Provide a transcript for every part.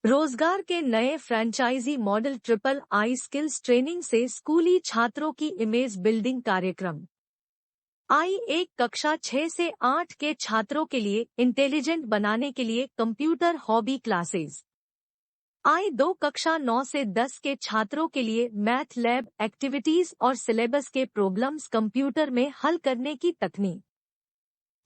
रोजगार के नए franchisee model triple I skills training से स्कूली छात्रों की इमेज बिल्डिंग कार्यक्रम। आई एक कक्षा 6 से 8 के छात्रों के लिए इंटेलिजेंट बनाने के लिए कंप्यूटर हॉबी क्लासेस। आई 2 कक्षा 9 से 10 के छात्रों के लिए मैथ लैब एक्टिविटीज और सिलेबस के प्रॉब्लम्स कंप्यूटर में हल करने की तकनीक।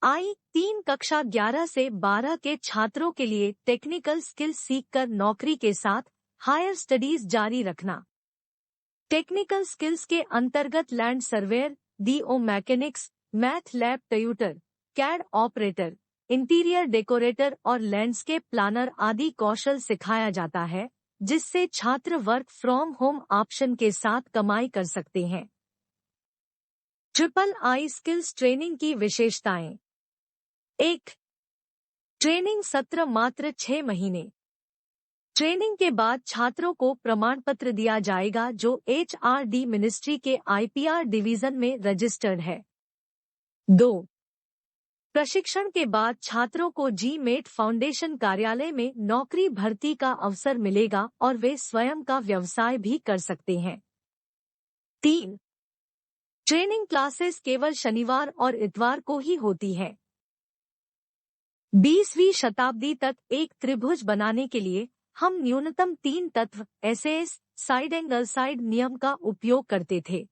आई 3 कक्षा 11 से 12 के छात्रों के लिए टेक्निकल स्किल सीखकर नौकरी के साथ हायर स्टडीज जारी रखना। टेक्निकल स्किल्स के अंतर्गत लैंड सर्वेयर, डीओ mechanics, math lab tutor, CAD operator, interior decorator और लैंडस्केप प्लानर आदि कौशल सिखाया जाता है, जिससे छात्र वर्क फ्रॉम होम ऑप्शन के साथ कमाई कर सकते हैं। ट्रिपल आई स्किल्स ट्रेनिंग की विशेषताएं। 1. ट्रेनिंग सत्र मात्र 6 महीने। ट्रेनिंग के बाद छात्रों को प्रमाण पत्र दिया जाएगा जो एचआरडी मिनिस्ट्री के आईपीआर डिवीजन में रजिस्टर्ड है। 2. प्रशिक्षण के बाद छात्रों को जी-मेट फाउंडेशन कार्यालय में नौकरी भर्ती का अवसर मिलेगा और वे स्वयं का व्यवसाय भी कर सकते हैं। 3. ट्रेनिंग क्लासेस केवल शनिवार और इतवार को ही होती है। 20वीं शताब्दी तक एक त्रिभुज बनाने के लिए हम न्यूनतम 3 तत्व एसएस साइड एंगल साइड नियम का उपयोग करते थे।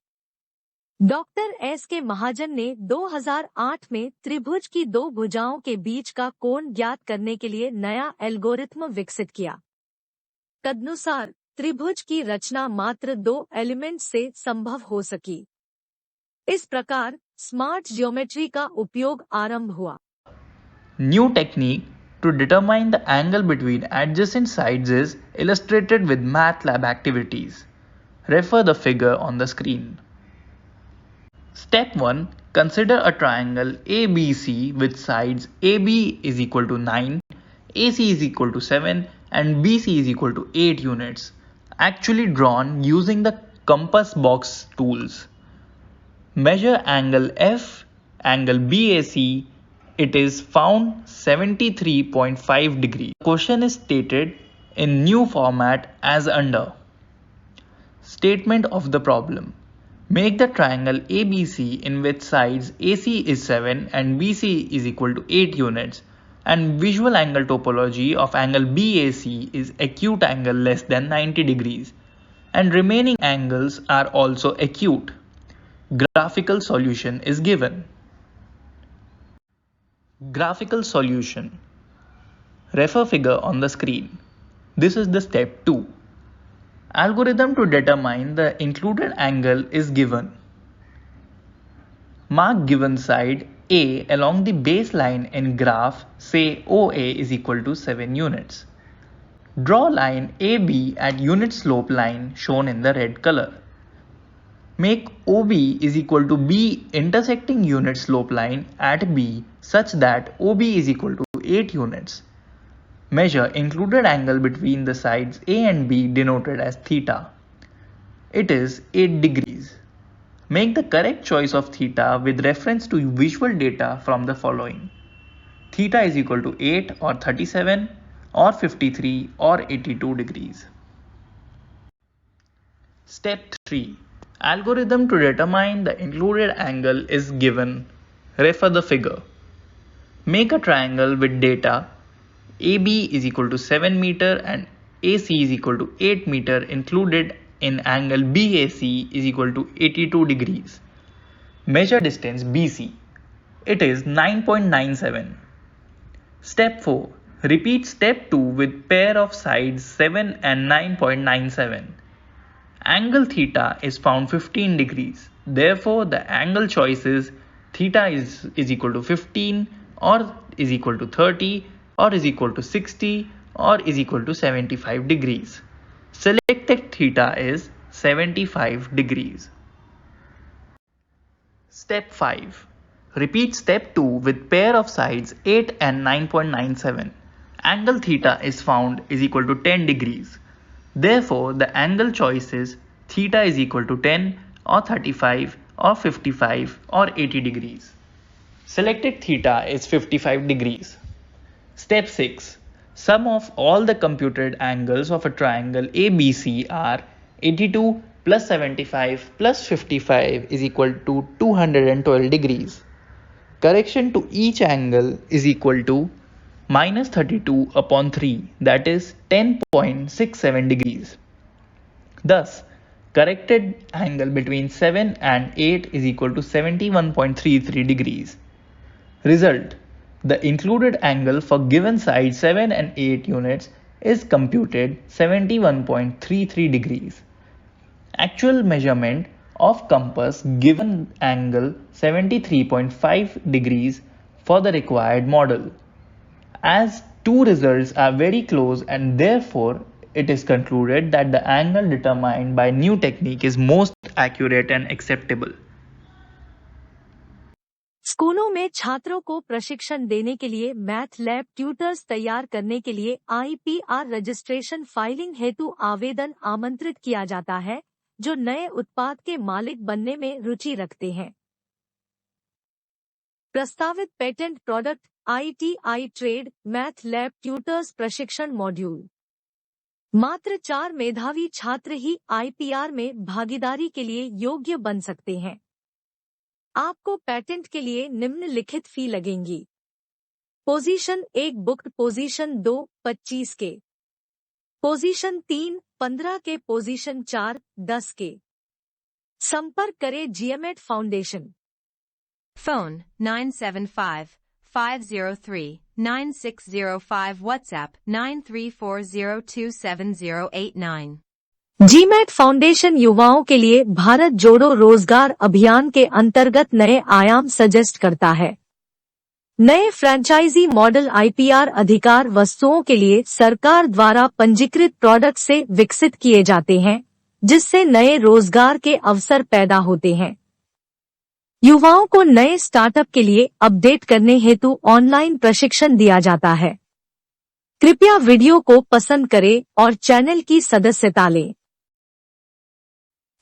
डॉक्टर एस के महाजन ने 2008 में त्रिभुज की 2 भुजाओं के बीच का कोण ज्ञात करने के लिए नया एल्गोरिथ्म विकसित किया। तदनुसार त्रिभुज की रचना मात्र 2 एलिमेंट से संभव हो सकी। इस प्रकार स्मार्ट ज्योमेट्री का उपयोग आरंभ हुआ। New technique to determine the angle between adjacent sides is illustrated with MATLAB activities. Refer the figure on the screen. Step 1. Consider a triangle ABC with sides AB is equal to 9, AC is equal to 7 and BC is equal to 8 units, actually drawn using the compass box tools. Measure angle F, angle BAC. It is found 73.5 degrees. The question is stated in new format as under. Statement of the problem. Make the triangle ABC in which sides AC is 7 and BC is equal to 8 units and visual angle topology of angle BAC is acute angle less than 90 degrees and remaining angles are also acute. Graphical solution is given. Graphical solution. Refer figure on the screen. This is the step 2. Algorithm to determine the included angle is given. Mark given side A along the baseline in graph, say OA is equal to 7 units. Draw line AB at unit slope line shown in the red color. Make OB is equal to B intersecting unit slope line at B such that OB is equal to 8 units. Measure included angle between the sides A and B denoted as theta. It is 8 degrees. Make the correct choice of theta with reference to visual data from the following. Theta is equal to 8 or 37 or 53 or 82 degrees. Step 3. Algorithm to determine the included angle is given. Refer the figure. Make a triangle with data AB is equal to 7 meter and AC is equal to 8 meter included in angle BAC is equal to 82 degrees. Measure distance BC. It is 9.97. Step 4. Repeat step 2 with pair of sides 7 and 9.97. Angle theta is found 15 degrees. Therefore, the angle choice is theta is equal to 15 or is equal to 30 or is equal to 60 or is equal to 75 degrees. Selected theta is 75 degrees. Step 5. Repeat step 2 with pair of sides 8 and 9.97. Angle theta is found is equal to 10 degrees. Therefore, the angle choice is theta is equal to 10 or 35 or 55 or 80 degrees. Selected theta is 55 degrees. Step 6. Sum of all the computed angles of a triangle ABC are 82 plus 75 plus 55 is equal to 212 degrees. Correction to each angle is equal to minus 32 upon 3, that is 10.67 degrees. Thus, corrected angle between 7 and 8 is equal to 71.33 degrees. Result: the included angle for given side 7 and 8 units is computed 71.33 degrees. Actual measurement of compass given angle 73.5 degrees for the required model. As two results are very close and therefore it is concluded that the angle determined by new technique is most accurate and acceptable. स्कूलों में छात्रों को प्रशिक्षण देने के लिए math lab tutors तैयार करने के लिए IPR रजिस्ट्रेशन फाइलिंग हेतु आवेदन आमंत्रित किया जाता है जो नए उत्पाद के मालिक बनने में रुचि रखते हैं। प्रस्तावित patent product ITI trade math lab tutors प्रशिक्षण मॉड्यूल। मात्र 4 मेधावी छात्र ही IPR में भागीदारी के लिए योग्य बन सकते हैं। आपको पेटेंट के लिए निम्नलिखित फी लगेंगी। पोजीशन 1 बुक्ड, पोजीशन 2 25 के, पोजीशन 3 15 के, पोजीशन 4 10 के। संपर्क करें GMAT foundation. Phone 975-503-9605, WhatsApp 9340270889। GMAT foundation युवाओं के लिए भारत जोड़ो रोजगार अभियान के अंतर्गत नए आयाम सजेस्ट करता है। नए फ्रेंचाइजी मॉडल IPR अधिकार वस्तुओं के लिए सरकार द्वारा पंजीकृत प्रोडक्ट से विकसित किए जाते हैं, जिससे नए रोजगार के अवसर पैदा होते हैं। युवाओं को नए स्टार्टअप के लिए अपडेट करने हेतु ऑनलाइन प्रशिक्षण दिया जाता है। कृपया वीडियो को पसंद करें और चैनल की सदस्यता लें।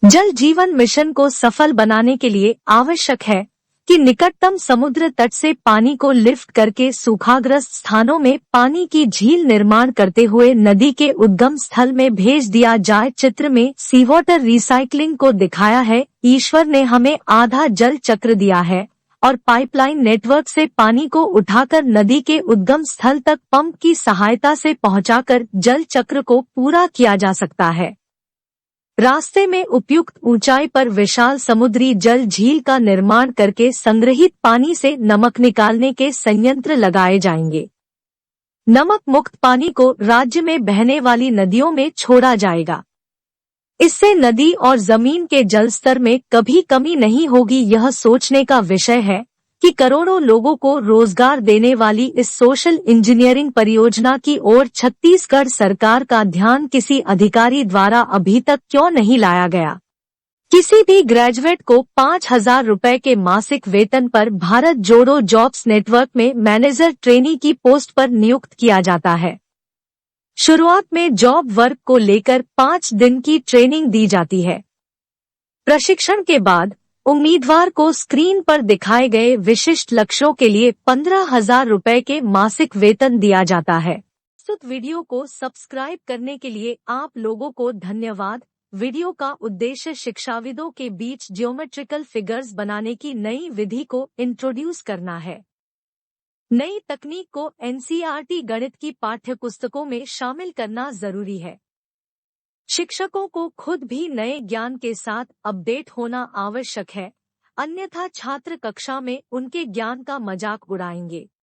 जल जीवन मिशन को सफल बनाने के लिए आवश्यक है कि निकटतम समुद्र तट से पानी को लिफ्ट करके सूखाग्रस्त स्थानों में पानी की झील निर्माण करते हुए नदी के उद्गम स्थल में भेज दिया जाए। चित्र में सी वाटर रिसाइकलिंग को दिखाया है। ईश्वर ने हमें आधा जल चक्र दिया है और पाइपलाइन नेटवर्क से पानी को उठाकर नदी के उद्गम स्थल तक पंप की सहायता से पहुंचाकर जल चक्र को पूरा किया जा सकता है। रास्ते में उपयुक्त ऊंचाई पर विशाल समुद्री जल झील का निर्माण करके संग्रहित पानी से नमक निकालने के संयंत्र लगाए जाएंगे। नमक मुक्त पानी को राज्य में बहने वाली नदियों में छोड़ा जाएगा। इससे नदी और जमीन के जल स्तर में कभी कमी नहीं होगी। यह सोचने का विषय है कि करोड़ों लोगों को रोजगार देने वाली इस सोशल इंजीनियरिंग परियोजना की ओर छत्तीसगढ़ सरकार का ध्यान किसी अधिकारी द्वारा अभी तक क्यों नहीं लाया गया। किसी भी ग्रेजुएट को 5,000 रुपए के मासिक वेतन पर भारत जोड़ो जॉब्स नेटवर्क में मैनेजर ट्रेनी की पोस्ट पर नियुक्त किया जाता है। शुरुआत में जॉब वर्क को लेकर 5 दिन की ट्रेनिंग दी जाती है। प्रशिक्षण के बाद उम्मीदवार को स्क्रीन पर दिखाए गए विशिष्ट लक्ष्यों के लिए 15,000 रुपए के मासिक वेतन दिया जाता है। प्रस्तुत वीडियो को सब्सक्राइब करने के लिए आप लोगों को धन्यवाद। वीडियो का उद्देश्य शिक्षाविदों के बीच ज्योमेट्रिकल फिगर्स बनाने की नई विधि को इंट्रोड्यूस करना है। नई तकनीक को NCERT गणित की पाठ्यपुस्तकों में शामिल करना जरूरी है। शिक्षकों को खुद भी नए ज्ञान के साथ अपडेट होना आवश्यक है, अन्यथा छात्र कक्षा में उनके ज्ञान का मजाक उड़ाएंगे।